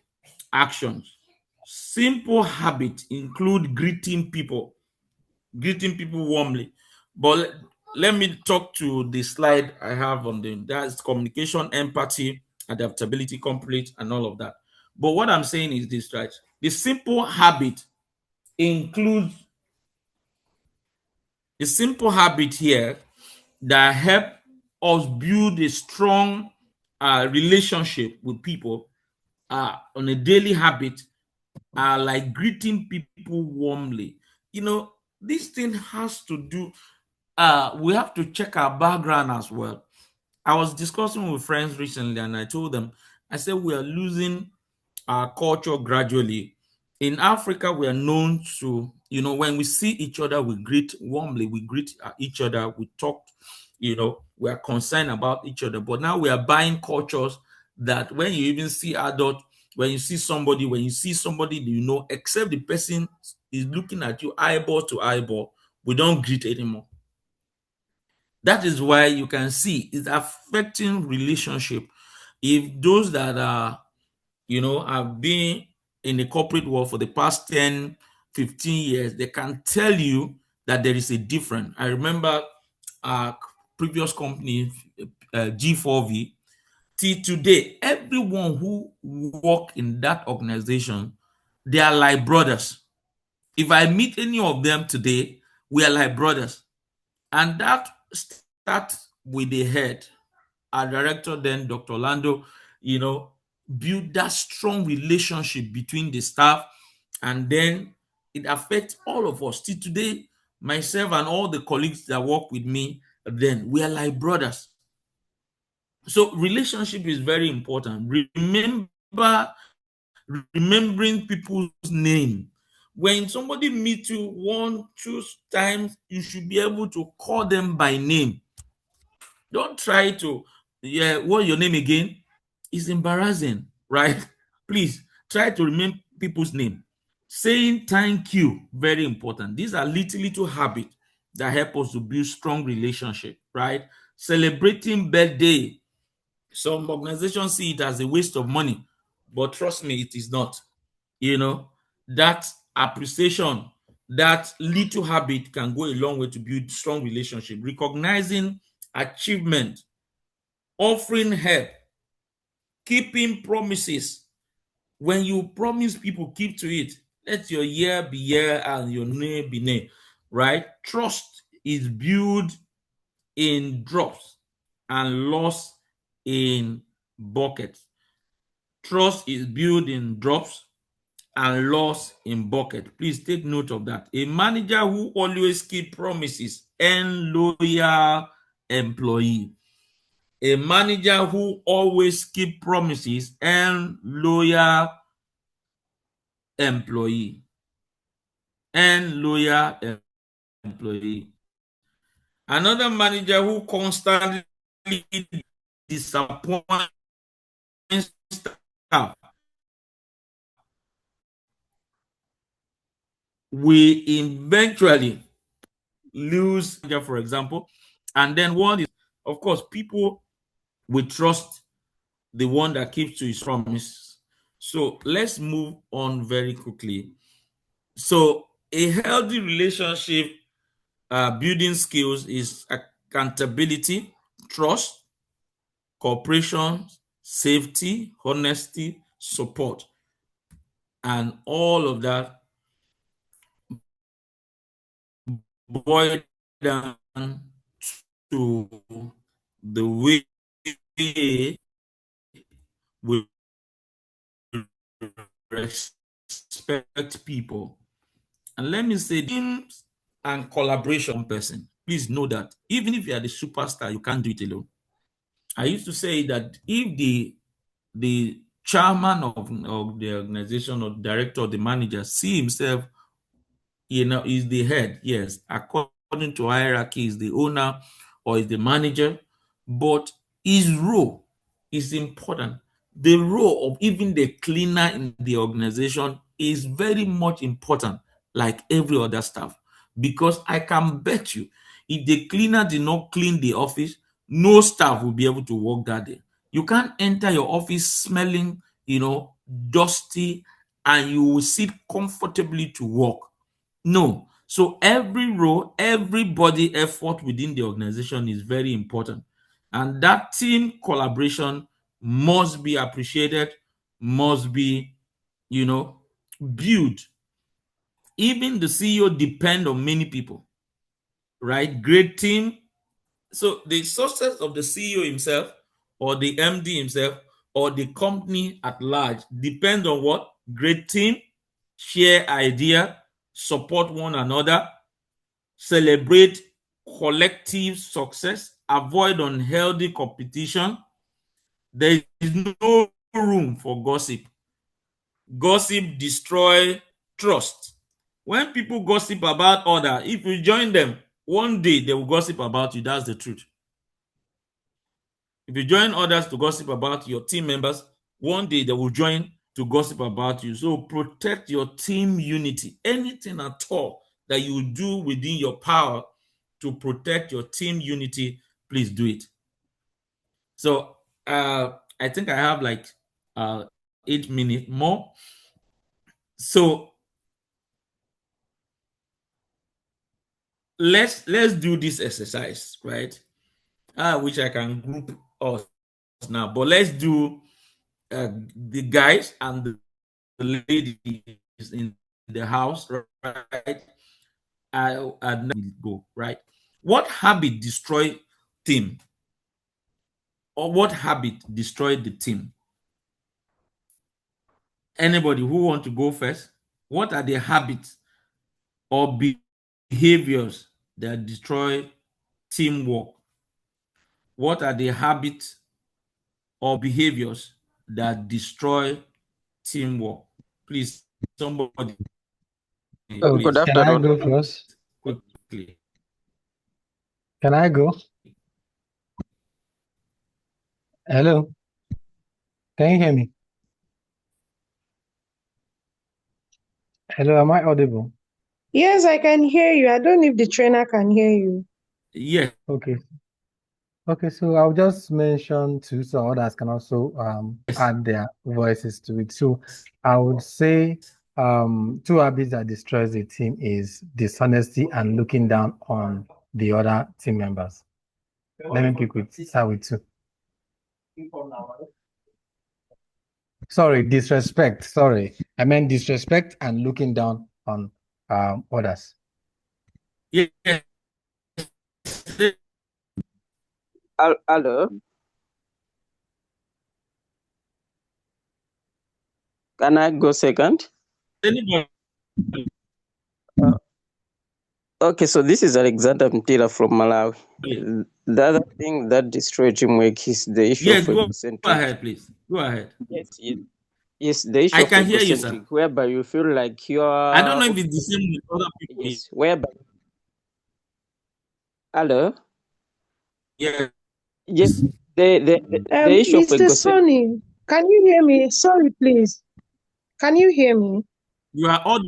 actions. Simple habits include greeting people warmly. But let me talk to the slide I have on them. That's communication, empathy, adaptability, complete, and all of that. But what I'm saying is this, right? The simple habit includes the simple habit here that help us build a strong relationship with people on a daily habit are like greeting people warmly. This thing has to do, we have to check our background as well. I was discussing with friends recently and I told them, I said, we are losing our culture gradually. In Africa, we are known to, when we see each other, we greet warmly, we greet each other, we talk, we are concerned about each other. But now we are buying cultures that when you even see adult, when you see somebody, except the person is looking at you eyeball to eyeball, we don't greet anymore. That is why you can see it's affecting relationship. If those that are, have been in the corporate world for the past 10, 15 years, they can tell you that there is a difference. I remember our previous company, G4V, till today, everyone who work in that organization, they are like brothers. If I meet any of them today, we are like brothers. And that starts with the head. Our director, then Dr. Orlando, build that strong relationship between the staff, and then it affects all of us. Till today, myself and all the colleagues that work with me, then we are like brothers. So relationship is very important. Remembering people's name. When somebody meets you 1, 2 times, you should be able to call them by name. Don't try to, what's your name again? It's embarrassing, right? Please try to remember people's name. Saying thank you, very important. These are little habits that help us to build strong relationship, right? Celebrating birthday. Some organizations see it as a waste of money, but trust me, it is not. That appreciation, that little habit can go a long way to build strong relationship. Recognizing achievement, offering help, keeping promises. When you promise people, keep to it. Let your year be year and your nay be nay, right? Trust is built in drops and lost in buckets. Trust is built in drops and lost in bucket. Please take note of that. A manager who always keep promises and loyal employee. A manager who always keep promises and loyal employee. And loyal employee. Another manager who constantly disappoints staff will eventually lose, for example. And then one is, of course, people will trust the one that keeps to his promise. So let's move on very quickly. So a healthy relationship building skills is accountability, trust, cooperation, safety, honesty, support, and all of that boil down to the way we respect people. And let me say, teams and collaboration person. Please know that even if you are the superstar, you can't do it alone. I used to say that if the chairman of the organization or director or the manager see himself, is the head, yes, according to hierarchy, is the owner or is the manager, but His role is important. The role of even the cleaner in the organization is very much important, like every other staff. Because I can bet you, if the cleaner did not clean the office, no staff will be able to work that day. You can't enter your office smelling, dusty, and you will sit comfortably to work. No. So every role, everybody effort within the organization is very important. And that team collaboration must be appreciated, must be, built. Even the CEO depend on many people, right? Great team. So the success of the CEO himself or the MD himself or the company at large depends on what? Great team, share idea, support one another, celebrate collective success, avoid unhealthy competition. There is no room for gossip. Gossip destroy trust. When people gossip about others, if you join them, one day they will gossip about you. That's the truth. If you join others to gossip about your team members, one day they will join to gossip about you. So protect your team unity. Anything at all that you do within your power to protect your team unity, please do it. So I think I have like 8 minutes more. So let's do this exercise, right? I wish I can group us now, but let's do the guys and the ladies in the house, right? I go right. What habit destroy team, or what habit destroyed the team? Anybody who want to go first? What are the habits or behaviors that destroy teamwork? What are the habits or behaviors that destroy teamwork? Please, somebody, Oh, good please, Can I afternoon. go first? quickly. Can I go? Hello, can you hear me? Hello, am I audible? Yes, I can hear you. I don't know if the trainer can hear you. Yes. Okay. Okay, so I'll just mention two so others can also add their voices to it. So I would say two habits that destroys the team is dishonesty and looking down on the other team members. Let me pick with start with two. Sorry, disrespect. Sorry, I meant disrespect and looking down on others. Yes. Hello, can I go second? Anybody? Okay, so this is Alexander Mtila from Malawi. Please. The other thing that destroys teamwork is the issue Yes, of go egocentric. ahead, please. Go ahead. Yes, the issue I of can hear you, sir. egocentric, whereby you feel like you I don't are. know if it's the same with other people. Yes, whereby. Hello. Yes. Yes, the issue of Mr. egocentric. Sunny, can you hear me? Sorry, please. Can you hear me? You are all.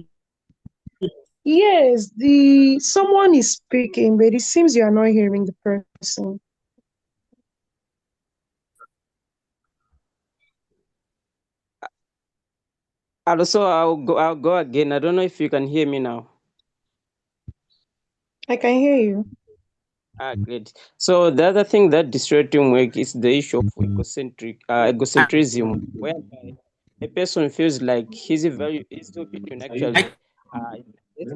Yes, someone is speaking, but it seems you are not hearing the person. Also, I'll go again. I don't know if you can hear me now. I can hear you. Great. So the other thing that destroys teamwork is the issue of egocentrism, whereby a person feels like his opinion actually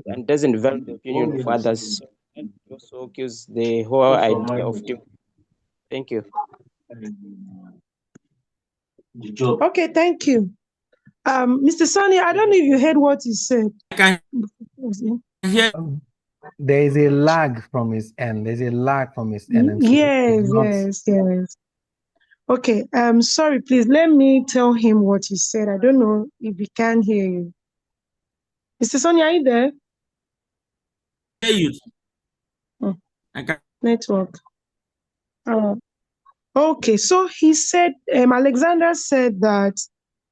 and doesn't value the opinion of others. So that also kills the whole idea of team. Thank you. Okay, thank you. Mr. Sunny, I don't know if you heard what he said. I can hear. There is a lag from his end. There's a lag from his end, and so it's not. Yes. Okay, sorry, please let me tell him what he said. I don't know if he can hear you. Mr. Sunny, are you there? Hear you. Hmm, I can. network. Okay, so he said, Alexander said that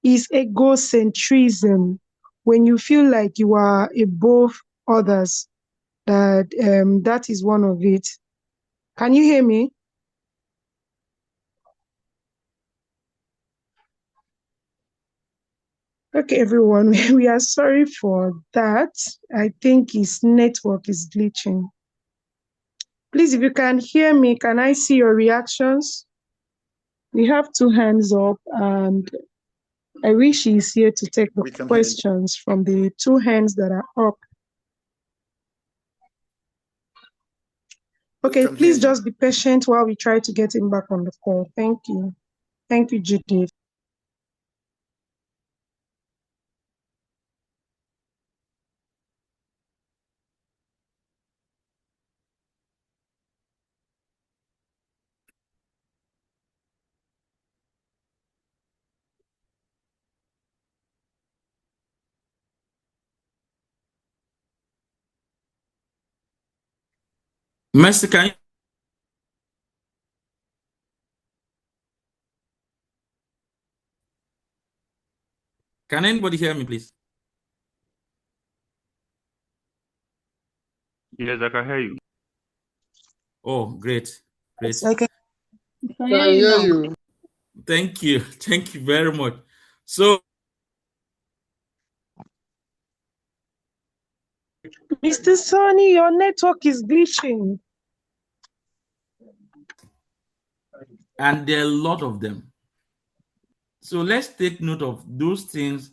is egocentrism when you feel like you are above others. That is one of it. Can you hear me? Okay, everyone, we are sorry for that. I think his network is glitching. Please, if you can hear me, can I see your reactions? We have 2 hands up, and I wish he's here to take the questions from the 2 hands that are up. Okay, please just be patient while we try to get him back on the call. Thank you. Thank you, Judith. Mercy, can anybody hear me, please? Yes, I can hear you. Oh, great. Great. Okay. I hear you now. Thank you. Thank you very much. So, Mr. Sunny, your network is glitching. and there are a lot of them. So let's take note of those things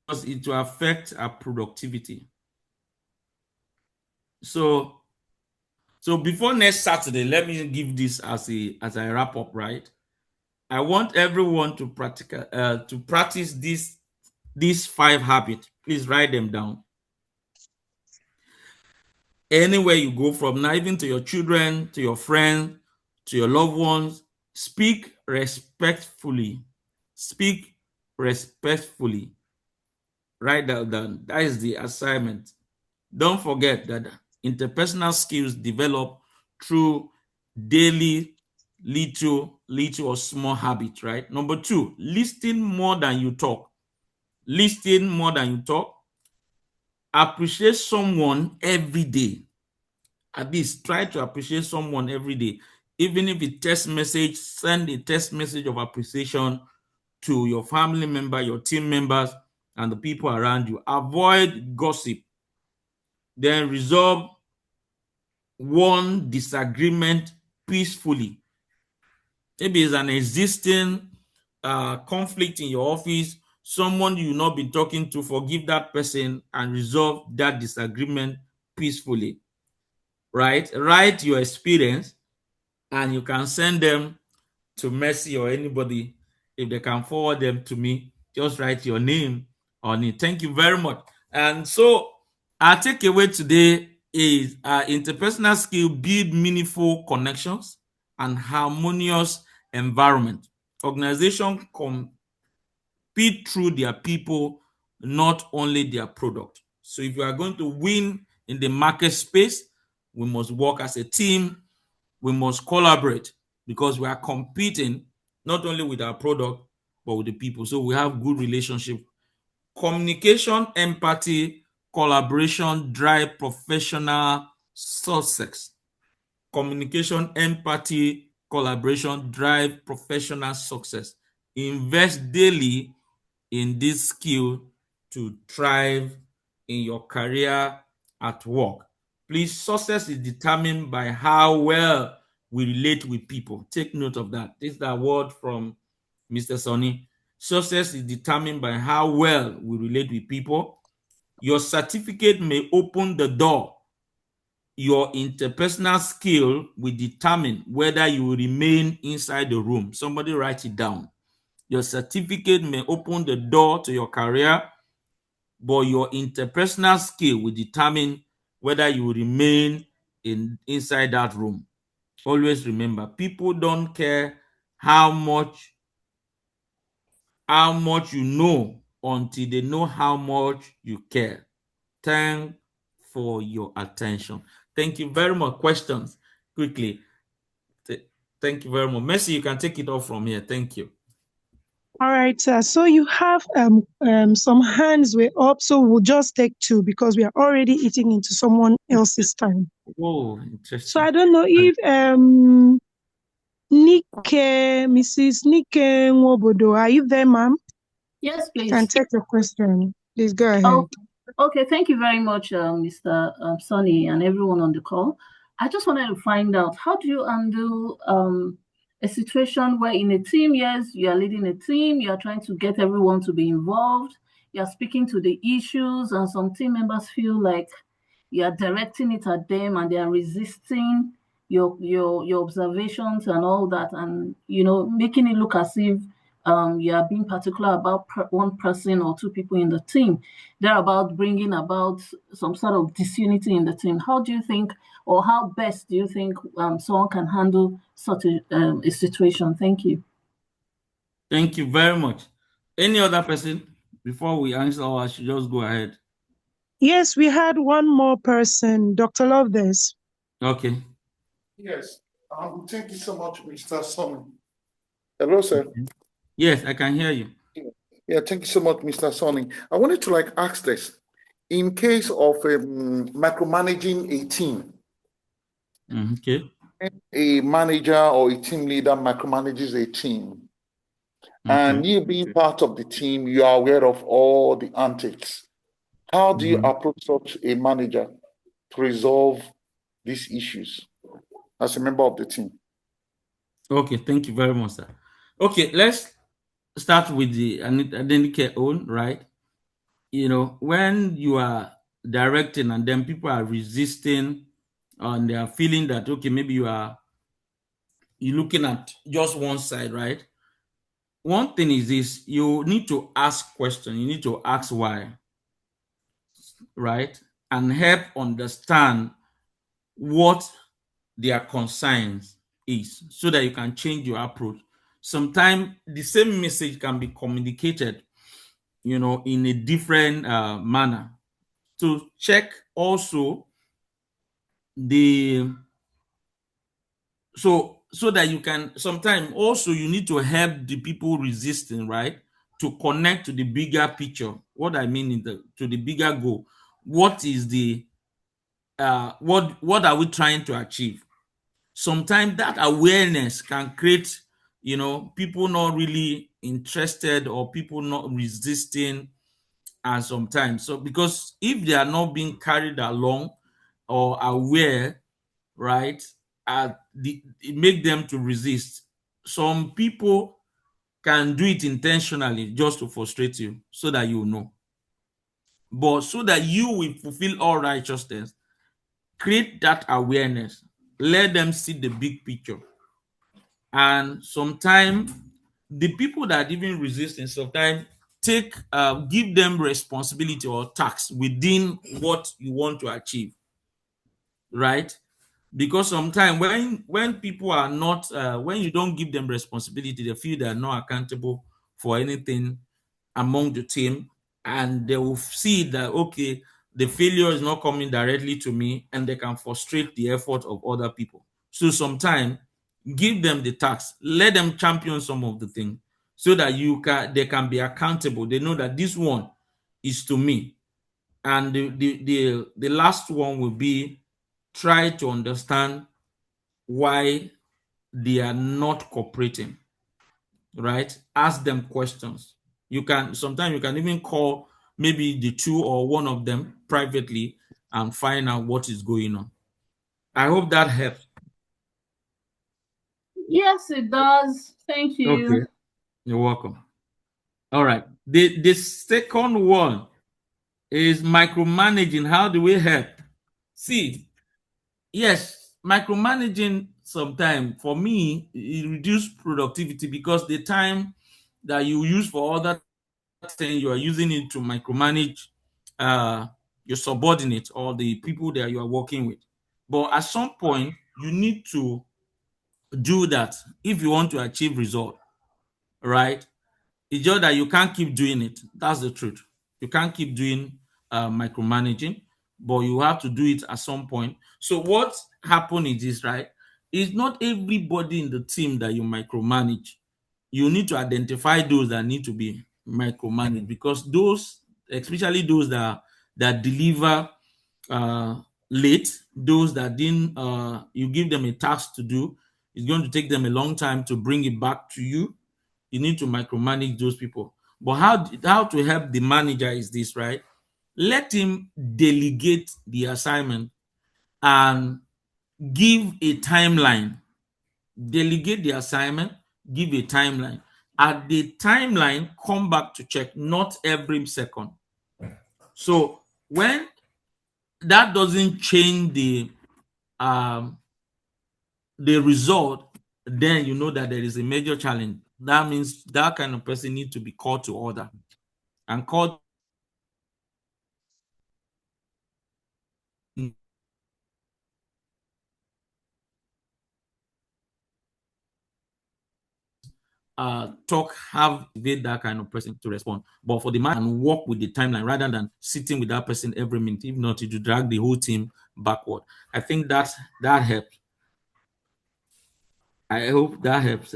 because it will affect our productivity. So before next Saturday, let me give this as a wrap up, right? I want everyone to practice these 5 habits. Please write them down. Anywhere you go from now, even to your children, to your friends, to your loved ones, speak respectfully. Speak respectfully. Write that down. That is the assignment. Don't forget that interpersonal skills develop through daily little or small habits, right? Number 2, listen more than you talk. Listen more than you talk. Appreciate someone every day. At least try to appreciate someone every day. Even if it's text message, send a text message of appreciation to your family member, your team members, and the people around you. Avoid gossip. Then resolve one disagreement peacefully. Maybe it's an existing conflict in your office, someone you've not been talking to, forgive that person and resolve that disagreement peacefully. Right? Write your experience and you can send them to Mercy or anybody. If they can forward them to me, just write your name on it. Thank you very much. And so our takeaway today is interpersonal skill build meaningful connections and harmonious environment. Organization compete through their people, not only their product. So if you are going to win in the market space, we must work as a team. We must collaborate because we are competing not only with our product, but with the people. So we have good relationship. Communication, empathy, collaboration drive professional success. Communication, empathy, collaboration drive professional success. Invest daily in this skill to thrive in your career at work. Please, success is determined by how well we relate with people. Take note of that. This is a word from Mr. Sunny. Success is determined by how well we relate with people. Your certificate may open the door. Your interpersonal skill will determine whether you will remain inside the room. Somebody write it down. Your certificate may open the door to your career, but your interpersonal skill will determine whether you will remain inside that room. Always remember, people don't care how much you know until they know how much you care. Thank for your attention. Thank you very much. Questions quickly. Thank you very much. Mercy, you can take it off from here. Thank you. All right, sir. So you have some hands were up, so we'll just take two because we are already eating into someone else's time. Oh, So interesting. I don't know if Mrs. Nike Nwobodo, are you there, ma'am? Yes, You can please. take your question. Please go ahead. Oh, okay. Thank you very much, Mr. Sunny, and everyone on the call. I just wanted to find out, how do you handle a situation where in a team, yes, you are leading a team, you are trying to get everyone to be involved, you are speaking to the issues, and some team members feel like you are directing it at them and they are resisting your observations and all that, and making it look as if you are being particular about one person or two people in the team. They're about bringing about some sort of disunity in the team. How do you think, or how best do you think someone can handle such a situation? Thank you. Thank you very much. Any other person before we answer, or I should just go ahead? Yes, we had one more person, Dr. Lovedes. Okay. Yes. Thank you so much, Mr. Son. Hello, sir. Yes, I can hear you. Yeah, thank you so much, Mr. Sonny. I wanted to ask this. In case of micromanaging a team, Okay. a manager or a team leader micromanages a team, and you being part of the team, you are aware of all the antics. How do you approach such a manager to resolve these issues as a member of the team? Okay, thank you very much, sir. Okay, let's start with the Adenike own, right? When you are directing and then people are resisting and they are feeling that, okay, maybe you're looking at just one side, right? One thing is this: you need to ask questions, you need to ask why, right? And help understand what their concerns is so that you can change your approach. Sometimes the same message can be communicated, in a different manner. To check also the so that you can sometimes also you need to help the people resisting, right, to connect to the bigger picture. What I mean to the bigger goal. What is the what are we trying to achieve? Sometimes that awareness can create people not really interested or people not resisting. And sometimes, so because if they are not being carried along or aware, right, it make them to resist. Some people can do it intentionally just to frustrate you so that you know, but so that you will fulfill all righteousness, create that awareness, let them see the big picture. And sometimes the people that even resisting sometimes give them responsibility or task within what you want to achieve, right? Because sometimes when people are not when you don't give them responsibility, they feel they are not accountable for anything among the team, and they will see that, okay, the failure is not coming directly to me, and they can frustrate the effort of other people. So sometimes give them the task, let them champion some of the things so that they can be accountable. They know that this one is to me. And the last one will be try to understand why they are not cooperating, right? Ask them questions. Sometimes you can even call maybe the two or one of them privately and find out what is going on. I hope that helps. Yes, it does. Thank you. Okay, you're welcome. All right. The second one is micromanaging. How do we help? See, yes, micromanaging sometimes for me it reduces productivity because the time that you use for other things you are using it to micromanage your subordinate or the people that you are working with. But at some point, you need to do that if you want to achieve result, right? It's just that you can't keep doing it. That's the truth. You can't keep doing micromanaging. but you have to do it at some point. So what happened is this, right? It's not everybody in the team that you micromanage. You need to identify those that need to be micromanaged, because those, especially those that deliver late, those that didn't, you give them a task to do, it's going to take them a long time to bring it back to you. You need to micromanage those people. But how to help the manager is this, right? Let him delegate the assignment and give a timeline. Delegate the assignment, give a timeline. At the timeline, come back to check, not every second. So when that doesn't change the result, then you know that there is a major challenge. That means that kind of person needs to be called to order and called have that kind of person to respond. But for the man, and work with the timeline rather than sitting with that person every minute. If not, to drag the whole team backward. I think that helps. I hope that helps.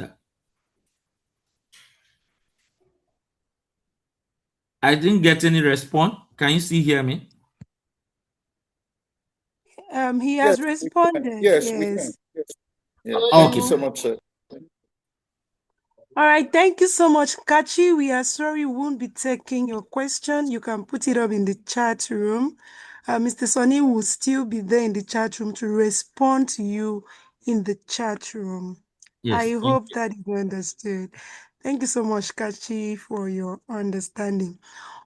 I didn't get any response. Can you still hear me? He has responded. Yes, we can. Yes. Yeah. Thank you so much, sir. All right, thank you so much, Kachi. We are sorry we won't be taking your question. You can put it up in the chat room. Mr. Sunni will still be there in the chat room to respond to you in the chat room. Yes. I hope that you understood. Thank you so much, Kachi, for your understanding.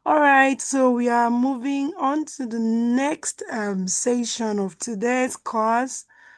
All right, so we are moving on to the next session of today's course.